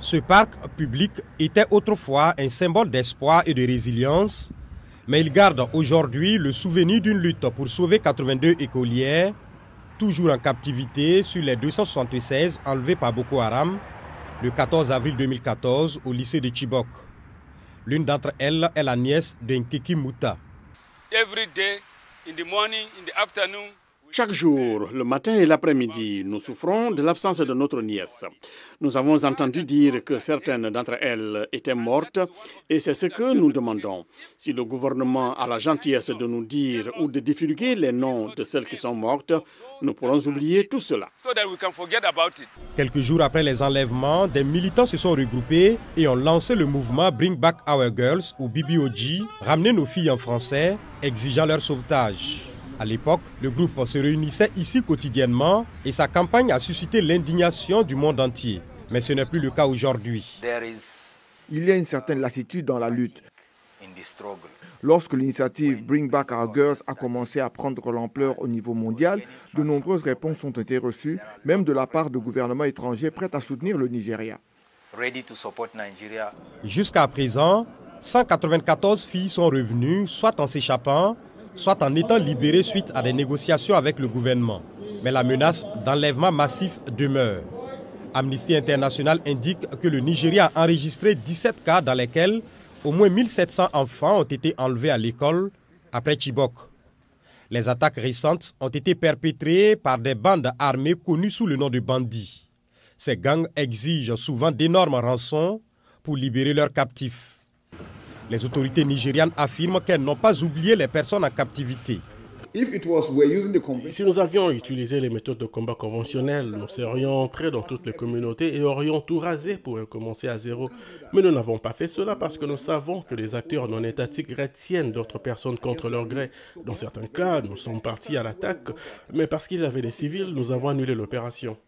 Ce parc public était autrefois un symbole d'espoir et de résilience, mais il garde aujourd'hui le souvenir d'une lutte pour sauver 82 écolières, toujours en captivité sur les 276 enlevées par Boko Haram le 14 avril 2014 au lycée de Chibok. L'une d'entre elles est la nièce de Nkeki Mouta. Chaque jour, le matin et l'après-midi, nous souffrons de l'absence de notre nièce. Nous avons entendu dire que certaines d'entre elles étaient mortes et c'est ce que nous demandons. Si le gouvernement a la gentillesse de nous dire ou de divulguer les noms de celles qui sont mortes, nous pourrons oublier tout cela. Quelques jours après les enlèvements, des militants se sont regroupés et ont lancé le mouvement Bring Back Our Girls ou BBOG, ramener nos filles en français, exigeant leur sauvetage. À l'époque, le groupe se réunissait ici quotidiennement et sa campagne a suscité l'indignation du monde entier. Mais ce n'est plus le cas aujourd'hui. Il y a une certaine lassitude dans la lutte. Lorsque l'initiative Bring Back Our Girls a commencé à prendre l'ampleur au niveau mondial, de nombreuses réponses ont été reçues, même de la part de gouvernements étrangers prêts à soutenir le Nigeria. Jusqu'à présent, 194 filles sont revenues, soit en s'échappant, soit en étant libérées suite à des négociations avec le gouvernement. Mais la menace d'enlèvement massif demeure. Amnesty International indique que le Nigeria a enregistré 17 cas dans lesquels au moins 1700 enfants ont été enlevés à l'école après Chibok. Les attaques récentes ont été perpétrées par des bandes armées connues sous le nom de bandits. Ces gangs exigent souvent d'énormes rançons pour libérer leurs captifs. Les autorités nigérianes affirment qu'elles n'ont pas oublié les personnes en captivité. Si nous avions utilisé les méthodes de combat conventionnelles, nous serions entrés dans toutes les communautés et aurions tout rasé pour recommencer à zéro. Mais nous n'avons pas fait cela parce que nous savons que les acteurs non étatiques retiennent d'autres personnes contre leur gré. Dans certains cas, nous sommes partis à l'attaque, mais parce qu'il y avait des civils, nous avons annulé l'opération.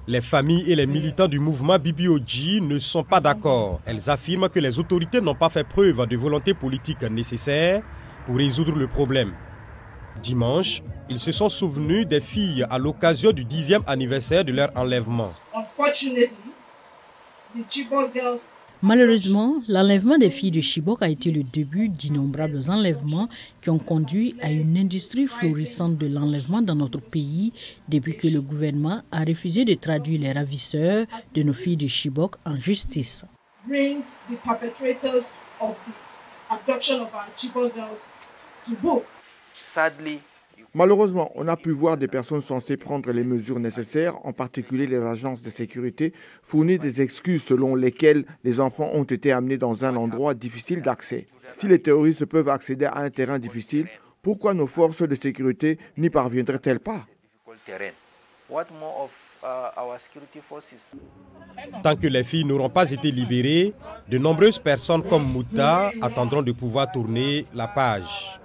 Les familles et les militants du mouvement BBOG ne sont pas d'accord. Elles affirment que les autorités n'ont pas fait preuve de volonté politique nécessaire pour résoudre le problème. Dimanche, ils se sont souvenus des filles à l'occasion du 10e anniversaire de leur enlèvement. Malheureusement, l'enlèvement des filles de Chibok a été le début d'innombrables enlèvements qui ont conduit à une industrie florissante de l'enlèvement dans notre pays depuis que le gouvernement a refusé de traduire les ravisseurs de nos filles de Chibok en justice. Malheureusement, on a pu voir des personnes censées prendre les mesures nécessaires, en particulier les agences de sécurité, fournir des excuses selon lesquelles les enfants ont été amenés dans un endroit difficile d'accès. Si les terroristes peuvent accéder à un terrain difficile, pourquoi nos forces de sécurité n'y parviendraient-elles pas? Tant que les filles n'auront pas été libérées, de nombreuses personnes comme Mouta attendront de pouvoir tourner la page.